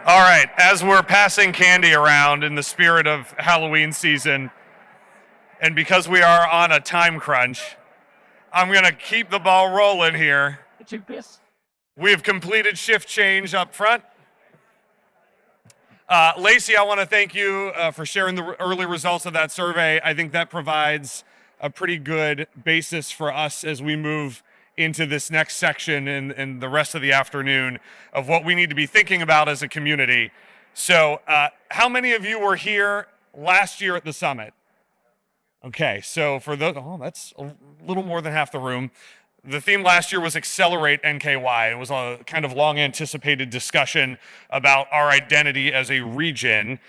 All right, as we're passing candy around in the spirit of Halloween season, and because we are on a time crunch, I'm going to keep the ball rolling here. We have completed shift change up front. Lacey, I want to thank you for sharing the early results of that survey. I think that provides a pretty good basis for us as we move into this next section and the rest of the afternoon of what we need to be thinking about as a community. So how many of you were here last year at the summit? Okay, so for those, that's a little more than half the room. The theme last year was Accelerate NKY. It was a kind of long anticipated discussion about our identity as a region.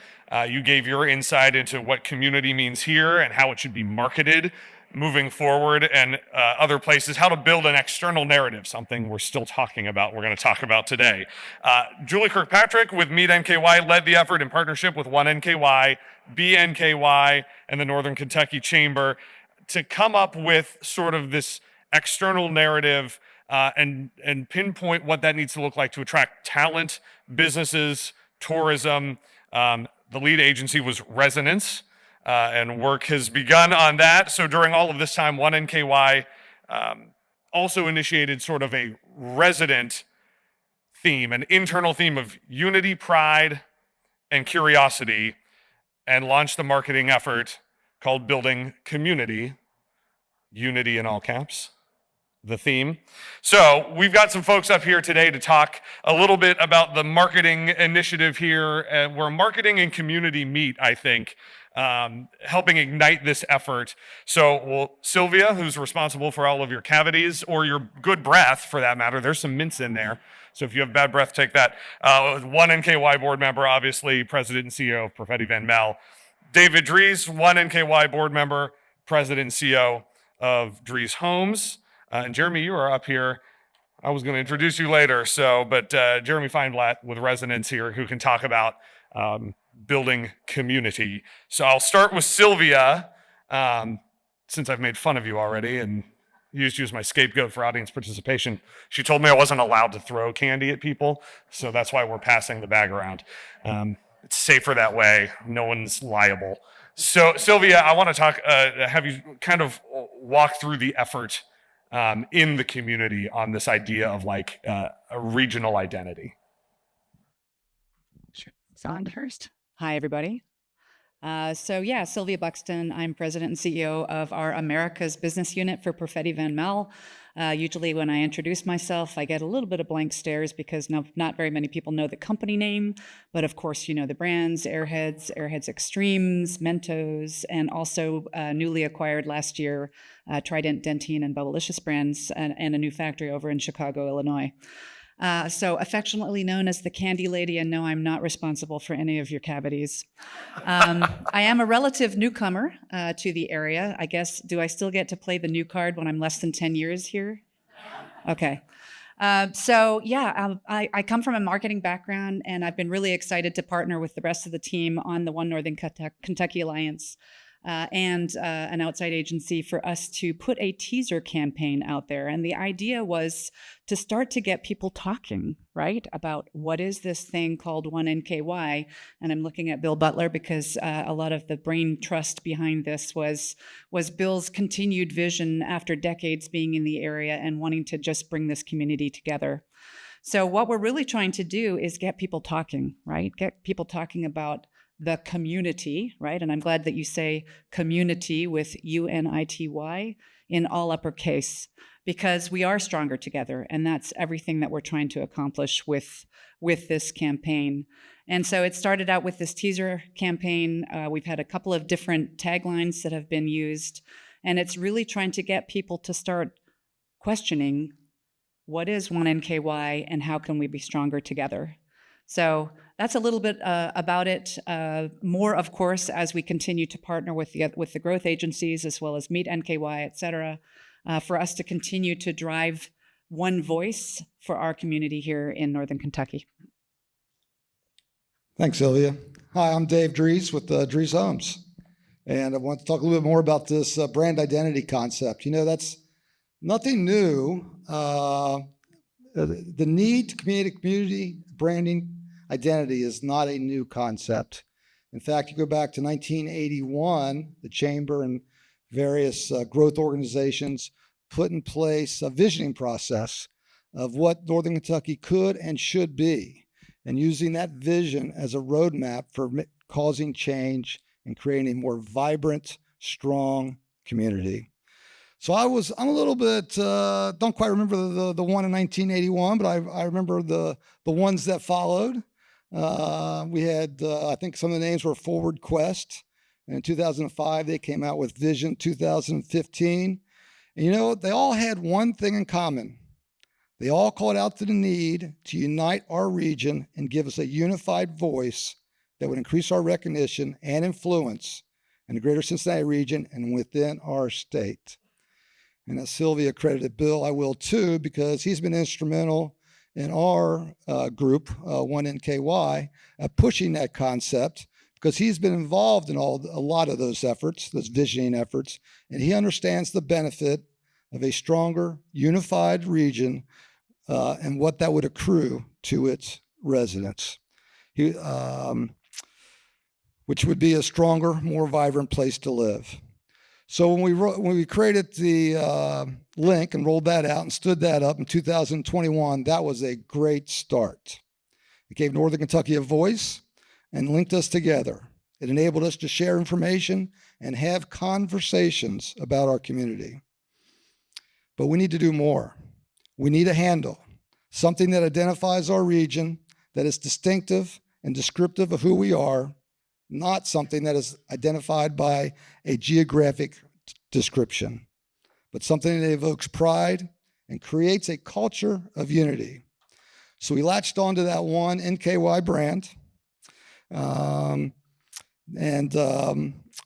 You gave your insight into what community means here and how it should be marketed moving forward, and other places, how to build an external narrative, something we're still talking about, we're going to talk about today. Julie Kirkpatrick with Meet NKY led the effort in partnership with OneNKY, BNKY, and the Northern Kentucky Chamber to come up with sort of this external narrative and pinpoint what that needs to look like to attract talent, businesses, tourism. The lead agency was Resonance, and work has begun on that. So during all of this time, OneNKY also initiated sort of a resident theme, an internal theme of unity, pride, and curiosity, and launched the marketing effort called Building Community, unity in all caps, the theme. So we've got some folks up here today to talk a little bit about the marketing initiative here, where marketing and community meet, I think, helping ignite this effort. So Sylvia, who's responsible for all of your cavities, or your good breath for that matter, there's some mints in there. So if you have bad breath, take that. OneNKY board member, obviously, president and CEO of Perfetti Van Mel. David Dries, OneNKY board member, president and CEO of Dries Homes. And Jeremy, you are up here. I was going to introduce you later, but Jeremy Feinblatt with Resonance here, who can talk about building community. So I'll start with Sylvia, since I've made fun of you already and used you as my scapegoat for audience participation. She told me I wasn't allowed to throw candy at people, so that's why we're passing the bag around. It's safer that way. No one's liable. So Sylvia, I want to have you kind of walk through the effort in the community on this idea of like a regional identity. Sure. On first. Hi, everybody. Sylvia Buxton. I'm president and CEO of our Americas business unit for Perfetti Van Mel. Usually when I introduce myself, I get a little bit of blank stares because not very many people know the company name, but of course, you know the brands, Airheads Extremes, Mentos, and also newly acquired last year, Trident Dentine and Bubblicious brands, and a new factory over in Chicago, Illinois. So affectionately known as the Candy Lady, and no, I'm not responsible for any of your cavities. I am a relative newcomer to the area. I guess, do I still get to play the new card when I'm less than 10 years here? Okay. I come from a marketing background, and I've been really excited to partner with the rest of the team on the One Northern Kentucky Alliance. And an outside agency for us to put a teaser campaign out there. And the idea was to start to get people talking, right, about what is this thing called OneNKY. And I'm looking at Bill Butler because a lot of the brain trust behind this was Bill's continued vision after decades being in the area and wanting to just bring this community together. So what we're really trying to do is get people talking, right? Get people talking about the community, right? And I'm glad that you say community with UNITY in all uppercase, because we are stronger together. And that's everything that we're trying to accomplish with this campaign. And so it started out with this teaser campaign. We've had a couple of different taglines that have been used. And it's really trying to get people to start questioning what is OneNKY and how can we be stronger together? So that's a little bit about it. More, of course, as we continue to partner with the growth agencies as well as Meet NKY, et cetera, for us to continue to drive one voice for our community here in Northern Kentucky. Thanks, Sylvia. Hi, I'm Dave Dries with Dries Homes. And I want to talk a little bit more about this brand identity concept. You know, that's nothing new. The need to communicate community branding identity is not a new concept. In fact, you go back to 1981, the Chamber and various growth organizations put in place a visioning process of what Northern Kentucky could and should be, and using that vision as a roadmap for causing change and creating a more vibrant, strong community. So I'm a little bit, don't quite remember the one in 1981, but I remember the ones that followed. We had, I think some of the names were Forward Quest. And in 2005, they came out with Vision 2015. And you know, they all had one thing in common. They all called out to the need to unite our region and give us a unified voice that would increase our recognition and influence in the greater Cincinnati region and within our state. And as Sylvia credited Bill, I will too, because he's been instrumental in our group, OneNKY, pushing that concept, because he's been involved in a lot of those efforts, those visioning efforts, and he understands the benefit of a stronger, unified region and what that would accrue to its residents, which would be a stronger, more vibrant place to live. So when we created the link and rolled that out and stood that up in 2021, that was a great start. It gave Northern Kentucky a voice and linked us together. It enabled us to share information and have conversations about our community. But we need to do more. We need a handle, something that identifies our region, that is distinctive and descriptive of who we are, not something that is identified by a geographic description, but something that evokes pride and creates a culture of unity. So we latched onto that OneNKY brand,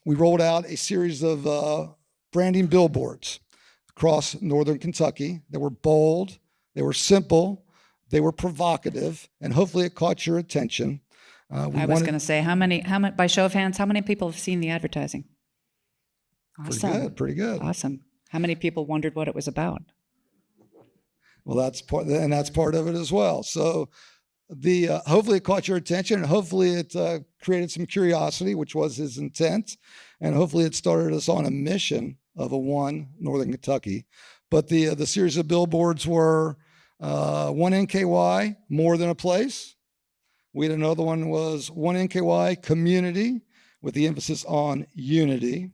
we rolled out a series of branding billboards across Northern Kentucky that were bold, they were simple, they were provocative, and hopefully it caught your attention. I was going to say, how many, by show of hands, how many people have seen the advertising? Awesome. Pretty good. Awesome. How many people wondered what it was about? Well, that's part of it as well. So hopefully it caught your attention, and hopefully it created some curiosity, which was his intent, and hopefully it started us on a mission of a One Northern Kentucky. But the series of billboards were OneNKY, more than a place. We had another one was OneNKY community, with the emphasis on unity.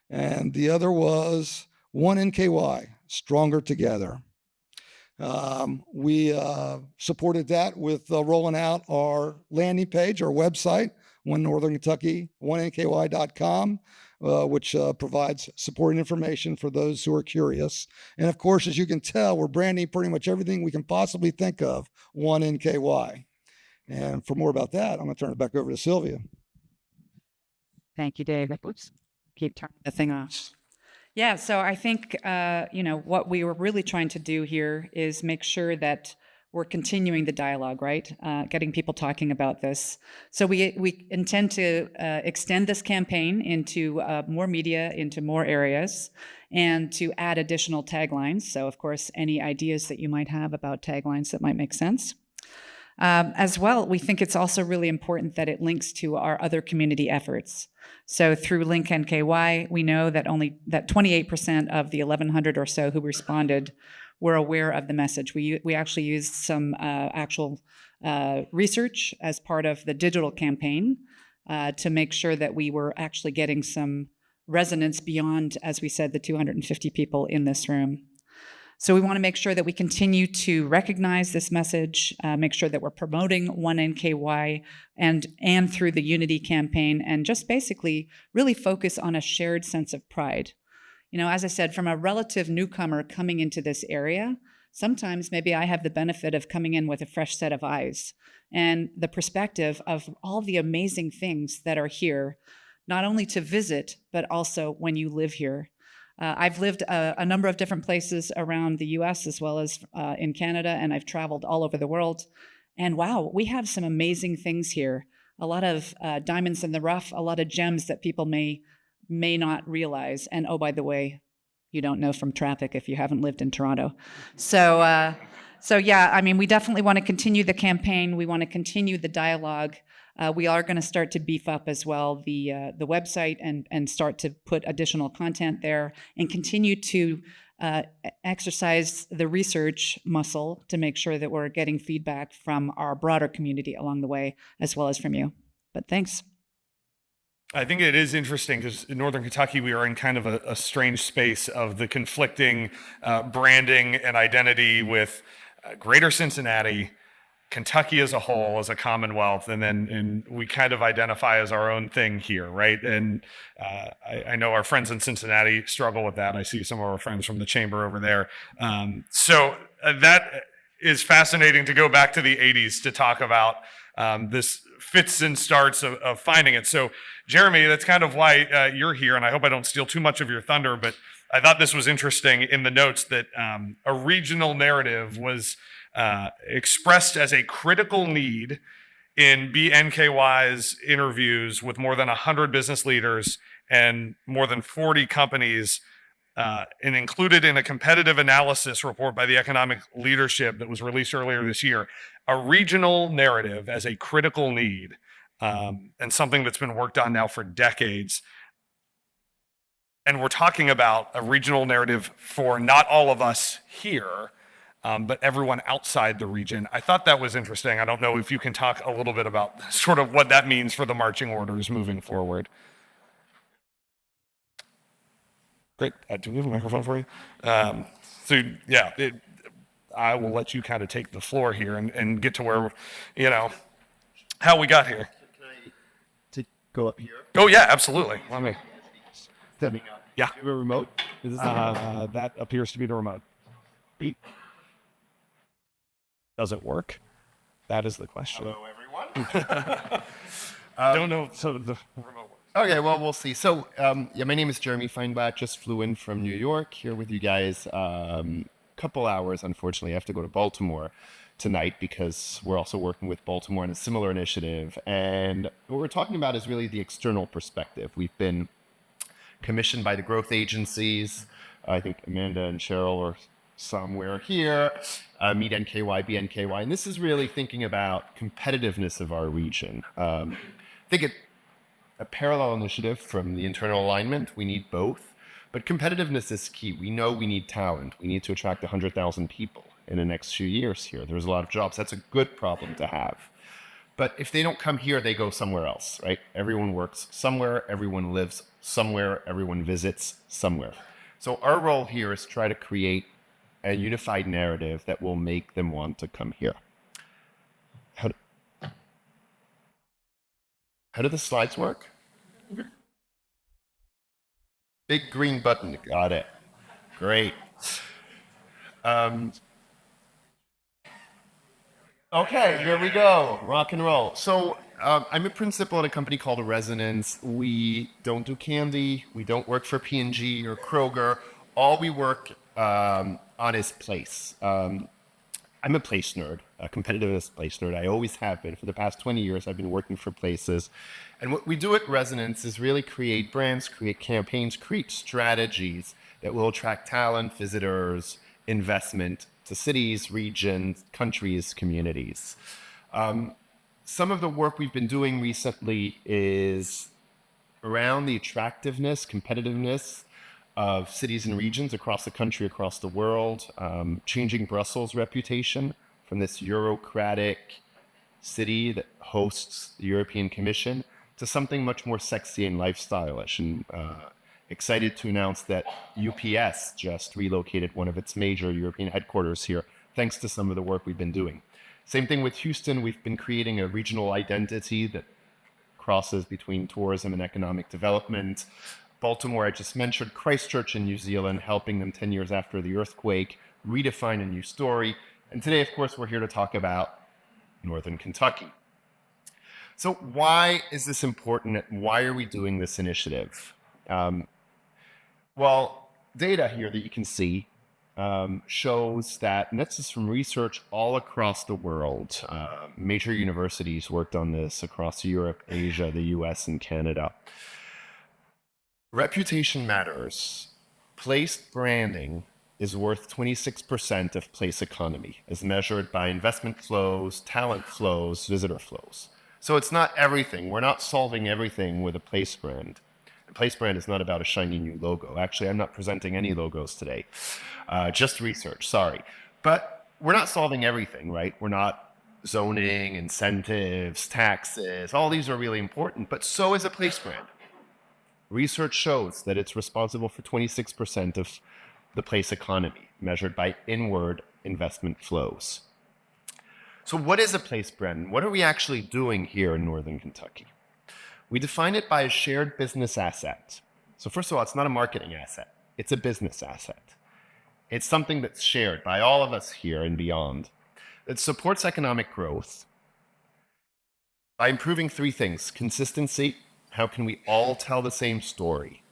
And the other was OneNKY, stronger together. We supported that with rolling out our landing page, our website, One Northern Kentucky, onenky.com, which provides supporting information for those who are curious. And of course, as you can tell, we're branding pretty much everything we can possibly think of OneNKY. And for more about that, I'm going to turn it back over to Sylvia. Thank you, Dave. Oops, keep turning the thing off. Yeah, so I think, what we were really trying to do here is make sure that we're continuing the dialogue, right? Getting people talking about this. So we intend to extend this campaign into more media, into more areas, and to add additional taglines. So of course, any ideas that you might have about taglines that might make sense. As well, we think it's also really important that it links to our other community efforts. So through LinkNKY, we know that 28% of the 1,100 or so who responded were aware of the message. We actually used some actual research as part of the digital campaign to make sure that we were actually getting some resonance beyond, as we said, the 250 people in this room. So we want to make sure that we continue to recognize this message, make sure that we're promoting OneNKY and through the Unity campaign, and just basically really focus on a shared sense of pride. You know, as I said, from a relative newcomer coming into this area, sometimes maybe I have the benefit of coming in with a fresh set of eyes and the perspective of all the amazing things that are here, not only to visit, but also when you live here. I've lived a number of different places around the US as well as in Canada, and I've traveled all over the world. And wow, we have some amazing things here. A lot of diamonds in the rough, a lot of gems that people may not realize. And oh, by the way, you don't know from traffic if you haven't lived in Toronto. So So yeah, I mean, we definitely want to continue the campaign. We want to continue the dialogue. We are going to start to beef up as well the website and start to put additional content there and continue to exercise the research muscle to make sure that we're getting feedback from our broader community along the way, as well as from you. But thanks. I think it is interesting because in Northern Kentucky, we are in kind of a strange space of the conflicting branding and identity with Greater Cincinnati, Kentucky as a whole, as a Commonwealth, and we kind of identify as our own thing here, right? And I know our friends in Cincinnati struggle with that. I see some of our friends from the chamber over there. So that is fascinating to go back to the 80s to talk about this fits and starts of finding it. So Jeremy, that's kind of why you're here, and I hope I don't steal too much of your thunder, but I thought this was interesting in the notes that a regional narrative was expressed as a critical need in BNKY's interviews with more than 100 business leaders and more than 40 companies, and included in a competitive analysis report by the economic leadership that was released earlier this year. A regional narrative as a critical need, and something that's been worked on now for decades. And we're talking about a regional narrative for not all of us here, but everyone outside the region. I thought that was interesting. I don't know if you can talk a little bit about sort of what that means for the marching orders moving forward. Great. Do we have a microphone for you? So yeah, I will let you kind of take the floor here and get to where, how we got here. Can I go up here? Oh yeah, absolutely. Let me. Stepping up. Yeah. Do you have a remote? Is this That appears to be the remote. Does it work? That is the question. Hello, everyone. Don't know. So the remote works. Okay, well, we'll see. So, my name is Jeremy Feinblatt. Just flew in from New York, here with you guys. Couple hours, unfortunately. I have to go to Baltimore tonight because we're also working with Baltimore in a similar initiative. And what we're talking about is really the external perspective. We've been commissioned by the growth agencies. I think Amanda and Cheryl are somewhere here. Meet NKY, BNKY. And this is really thinking about competitiveness of our region. I think a parallel initiative from the internal alignment. We need both. But competitiveness is key. We know we need talent. We need to attract 100,000 people in the next few years here. There's a lot of jobs. That's a good problem to have. But if they don't come here, they go somewhere else, right? Everyone works somewhere. Everyone lives somewhere. Everyone visits somewhere. So our role here is try to create a unified narrative that will make them want to come here. How do the slides work? Big green button. Got it. Great. Okay, here we go. Rock and roll. So I'm a principal at a company called Resonance. We don't do candy. We don't work for P&G or Kroger. All we work on is place. I'm a place nerd, a competitiveness place nerd. I always have been. For the past 20 years, I've been working for places. And what we do at Resonance is really create brands, create campaigns, create strategies that will attract talent, visitors, investment to cities, regions, countries, communities. Some of the work we've been doing recently is around the attractiveness, competitiveness of cities and regions across the country, across the world, changing Brussels' reputation from this Eurocratic city that hosts the European Commission to something much more sexy and lifestyleish. And excited to announce that UPS just relocated one of its major European headquarters here, thanks to some of the work we've been doing. Same thing with Houston. We've been creating a regional identity that crosses between tourism and economic development. Baltimore, I just mentioned, Christchurch in New Zealand, helping them 10 years after the earthquake, redefine a new story. And today, of course, we're here to talk about Northern Kentucky. So why is this important? Why are we doing this initiative? Well, data here that you can see shows that, and this is from research all across the world. Major universities worked on this across Europe, Asia, the US, and Canada. Reputation matters. Place branding is worth 26% of place economy, as measured by investment flows, talent flows, visitor flows. So it's not everything. We're not solving everything with a place brand. A place brand is not about a shiny new logo. Actually, I'm not presenting any logos today, just research, sorry. But we're not solving everything, right? We're not zoning, incentives, taxes. All these are really important, but so is a place brand. Research shows that it's responsible for 26% of the place economy, measured by inward investment flows. So what is a place brand? What are we actually doing here in Northern Kentucky? We define it by a shared business asset. So first of all, it's not a marketing asset. It's a business asset. It's something that's shared by all of us here and beyond. It supports economic growth by improving three things: consistency, how can we all tell the same story?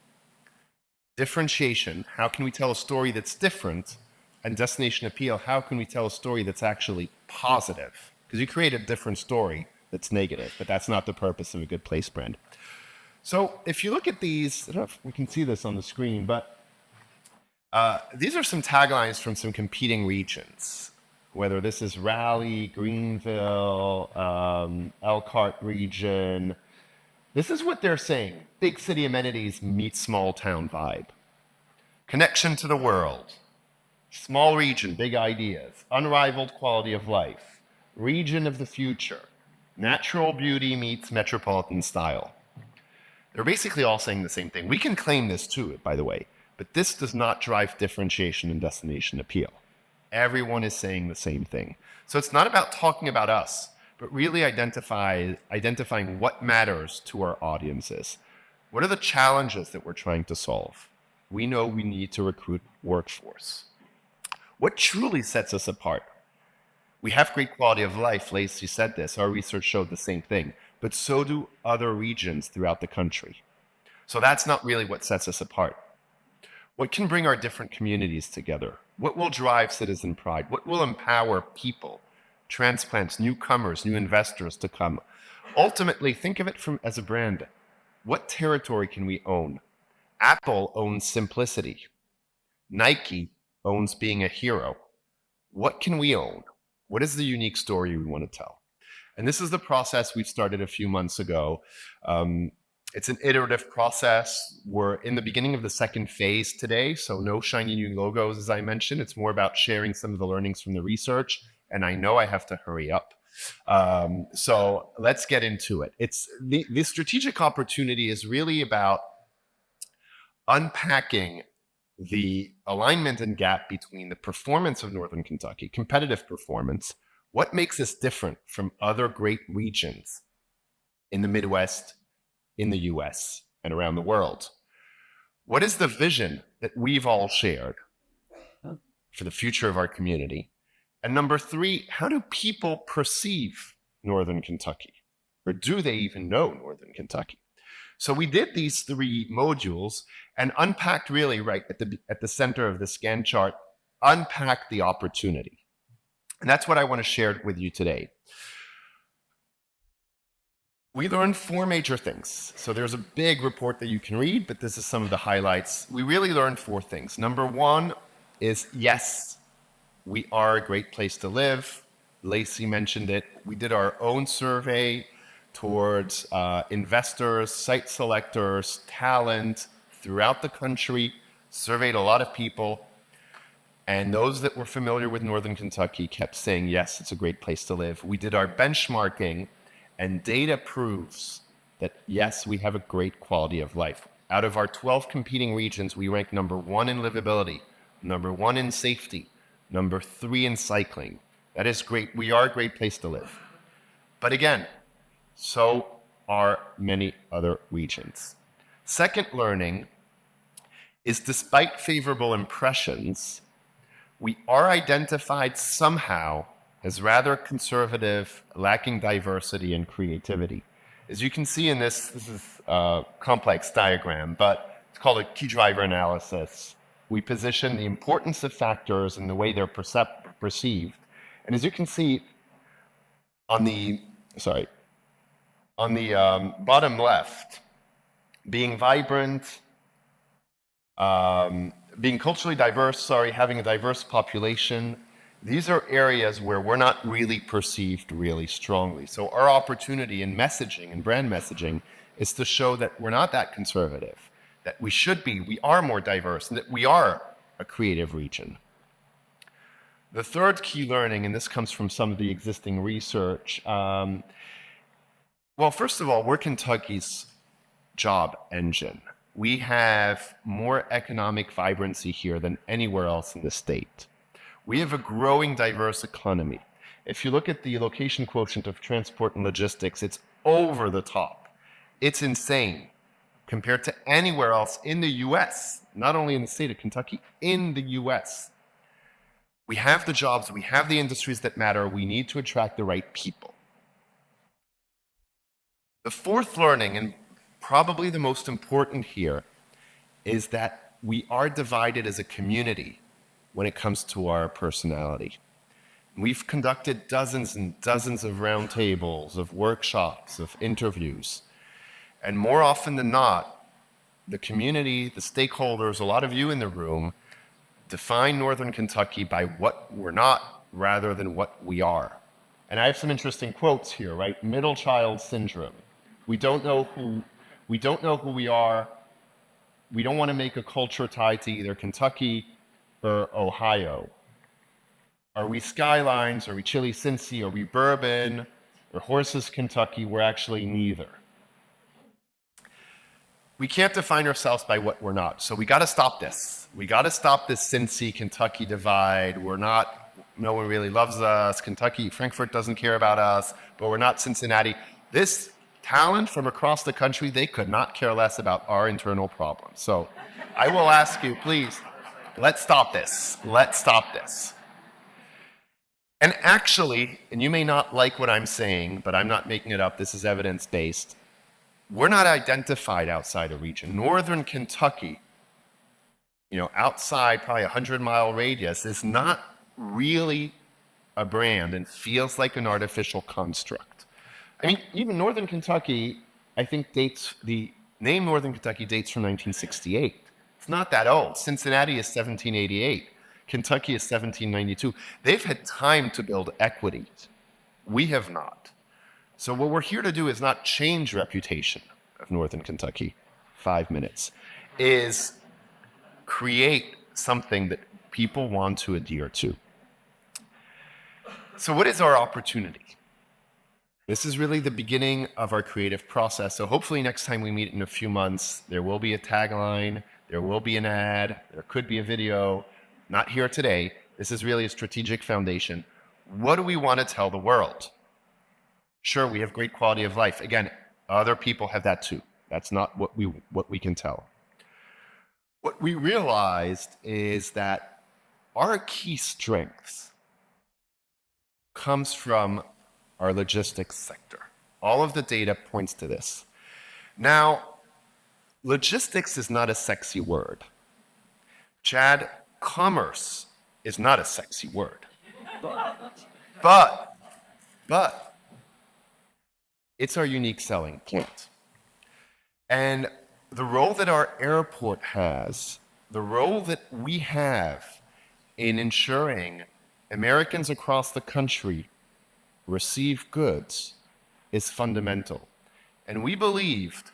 Differentiation, how can we tell a story that's different? And destination appeal, how can we tell a story that's actually positive? Because you create a different story that's negative, but that's not the purpose of a good place brand. So if you look at these, I don't know if we can see this on the screen, but these are some taglines from some competing regions, whether this is Raleigh, Greenville, Elkhart region. This is what they're saying: big city amenities meet small town vibe. Connection to the world. Small region, big ideas. Unrivaled quality of life. Region of the future. Natural beauty meets metropolitan style. They're basically all saying the same thing. We can claim this too, by the way, but this does not drive differentiation and destination appeal. Everyone is saying the same thing. So it's not about talking about us, but really identifying what matters to our audiences. What are the challenges that we're trying to solve? We know we need to recruit workforce. What truly sets us apart? We have great quality of life. Lacey said this. Our research showed the same thing. But so do other regions throughout the country. So that's not really what sets us apart. What can bring our different communities together? What will drive citizen pride? What will empower people, transplants, newcomers, new investors to come? Ultimately, think of it as a brand. What territory can we own? Apple owns simplicity. Nike owns being a hero. What can we own? What is the unique story we want to tell? And this is the process we've started a few months ago. It's an iterative process. We're in the beginning of the second phase today, so no shiny new logos, as I mentioned. It's more about sharing some of the learnings from the research, and I know I have to hurry up. So let's get into it. It's the strategic opportunity is really about unpacking the alignment and gap between the performance of Northern Kentucky, competitive performance. What makes us different from other great regions in the Midwest, in the US, and around the world? What is the vision that we've all shared for the future of our community? And number three, how do people perceive Northern Kentucky? Or do they even know Northern Kentucky? So we did these three modules and unpacked really right at the center of the scan chart, unpacked the opportunity. And that's what I want to share with you today. We learned four major things. So there's a big report that you can read, but this is some of the highlights. We really learned four things. Number one is, yes, we are a great place to live. Lacey mentioned it. We did our own survey towards investors, site selectors, talent throughout the country, surveyed a lot of people. And those that were familiar with Northern Kentucky kept saying, yes, it's a great place to live. We did our benchmarking, and data proves that, yes, we have a great quality of life. Out of our 12 competing regions, we rank number one in livability, number one in safety, number three in cycling. That is great. We are a great place to live. But again, so are many other regions. Second learning is, despite favorable impressions, we are identified somehow as rather conservative, lacking diversity and creativity. As you can see in this is a complex diagram, but it's called a key driver analysis. We position the importance of factors and the way they're perceived. And as you can see on the bottom left, being vibrant, being culturally diverse, having a diverse population, these are areas where we're not really perceived really strongly. So our opportunity in messaging and brand messaging is to show that we're not that conservative, that we should be, we are more diverse, and that we are a creative region. The third key learning, and this comes from some of the existing research, well, first of all, we're Kentucky's job engine. We have more economic vibrancy here than anywhere else in the state. We have a growing diverse economy. If you look at the location quotient of transport and logistics, it's over the top. It's insane compared to anywhere else in the US, not only in the state of Kentucky, in the US. We have the jobs, we have the industries that matter, we need to attract the right people. The fourth learning, and probably the most important here, is that we are divided as a community when it comes to our personality. We've conducted dozens and dozens of roundtables, of workshops, of interviews. And more often than not, the community, the stakeholders, a lot of you in the room, define Northern Kentucky by what we're not rather than what we are. And I have some interesting quotes here, right? Middle child syndrome. We don't know who we are. We don't want to make a culture tied to either Kentucky or Ohio. Are we Skylines? Are we Chili Cincy? Are we Bourbon? Or Horses Kentucky? We're actually neither. We can't define ourselves by what we're not. So we got to stop this. We got to stop this Cincy Kentucky divide. No one really loves us. Kentucky, Frankfurt doesn't care about us, but we're not Cincinnati. This talent from across the country, they could not care less about our internal problems. So I will ask you, please, let's stop this. Let's stop this. And actually, and you may not like what I'm saying, but I'm not making it up, this is evidence-based. We're not identified outside a region. Northern Kentucky, outside probably a 100-mile radius, is not really a brand and feels like an artificial construct. I mean, even Northern Kentucky, I think the name Northern Kentucky dates from 1968. It's not that old. Cincinnati is 1788. Kentucky is 1792. They've had time to build equity. We have not. So what we're here to do is not change reputation of Northern Kentucky, 5 minutes, is create something that people want to adhere to. So what is our opportunity? This is really the beginning of our creative process. So hopefully next time we meet in a few months, there will be a tagline, there will be an ad, there could be a video. Not here today. This is really a strategic foundation. What do we want to tell the world? Sure, we have great quality of life. Again, other people have that too. That's not what we can tell. What we realized is that our key strengths comes from our logistics sector. All of the data points to this. Now, logistics is not a sexy word. Chad, commerce is not a sexy word. But it's our unique selling point. And the role that our airport has, the role that we have in ensuring Americans across the country receive goods is fundamental. And we believed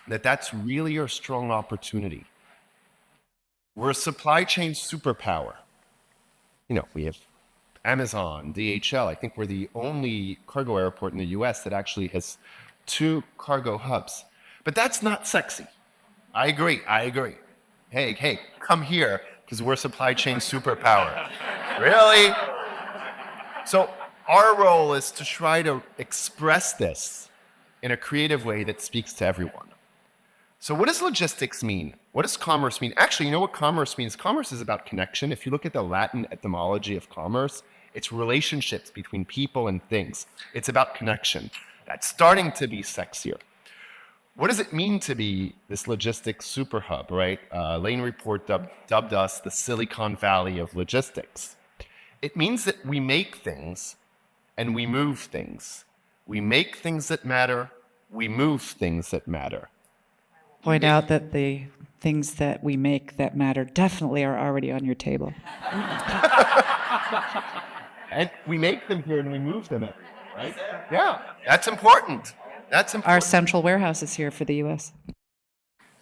that that's really our strong opportunity. We're a supply chain superpower. We have Amazon, DHL. I think we're the only cargo airport in the US that actually has 2 cargo hubs. But that's not sexy. I agree. Hey, come here, because we're a supply chain superpower. Really? So our role is to try to express this in a creative way that speaks to everyone. So what does logistics mean? What does commerce mean? Actually, you know what commerce means? Commerce is about connection. If you look at the Latin etymology of commerce, it's relationships between people and things. It's about connection. That's starting to be sexier. What does it mean to be this logistics super hub, right? Lane Report dubbed us the Silicon Valley of logistics. It means that we make things and we move things. We make things that matter. We move things that matter. point out that the things that we make that matter definitely are already on your table. And we make them here and we move them everywhere, right? Yeah, that's important. That's important. Our central warehouse is here for the U.S.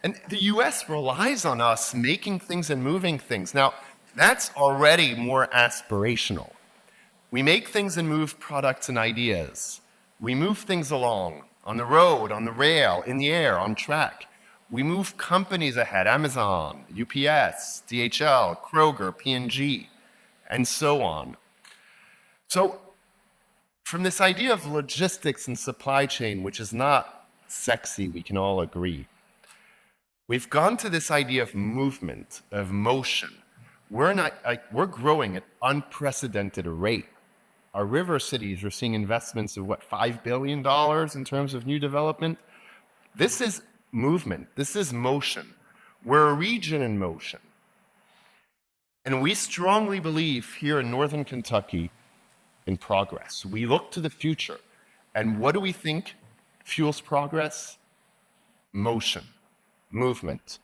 And the US relies on us making things and moving things. Now, that's already more aspirational. We make things and move products and ideas. We move things along on the road, on the rail, in the air, on track. We move companies ahead, Amazon, UPS, DHL, Kroger, P&G, and so on. So from this idea of logistics and supply chain, which is not sexy, we can all agree, we've gone to this idea of movement, of motion. We're growing at unprecedented rate. Our river cities are seeing investments of $5 billion in terms of new development. This is movement. This is motion. We're a region in motion. And we strongly believe here in Northern Kentucky in progress. We look to the future. And what do we think fuels progress? Motion, movement.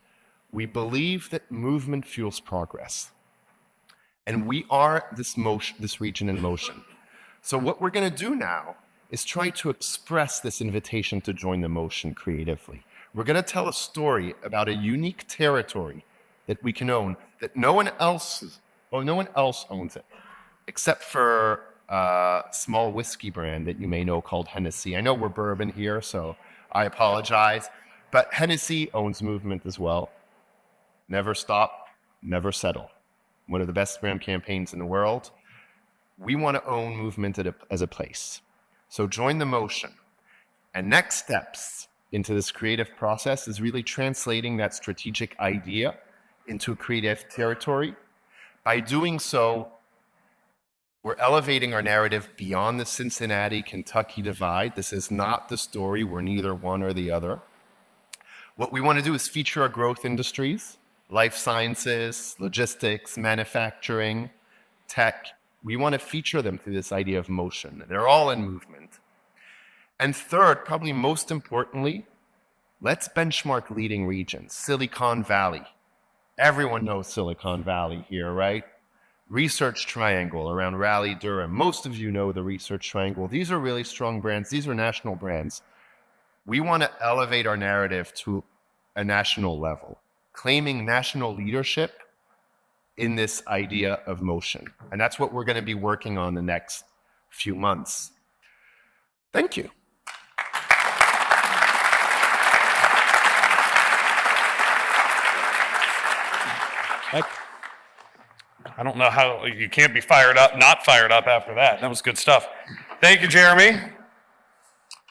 We believe that movement fuels progress. And we are this region in motion. So what we're going to do now is try to express this invitation to join the motion creatively. We're going to tell a story about a unique territory that we can own, that no one else owns it, except for a small whiskey brand that you may know called Hennessy. I know we're bourbon here, so I apologize. But Hennessy owns movement as well. Never stop, never settle. One of the best brand campaigns in the world. We want to own movement as a place. So join the motion. And next steps into this creative process is really translating that strategic idea into a creative territory. By doing so, we're elevating our narrative beyond the Cincinnati-Kentucky divide. This is not the story. We're neither one or the other. What we want to do is feature our growth industries, life sciences, logistics, manufacturing, tech. We want to feature them through this idea of motion. They're all in movement. And third, probably most importantly, let's benchmark leading regions. Silicon Valley. Everyone knows Silicon Valley here, right? Research Triangle around Raleigh-Durham. Most of you know the Research Triangle. These are really strong brands. These are national brands. We want to elevate our narrative to a national level, claiming national leadership in this idea of motion. And that's what we're going to be working on the next few months. Thank you. I don't know how you can't be not fired up after that. That was good stuff. Thank you, Jeremy.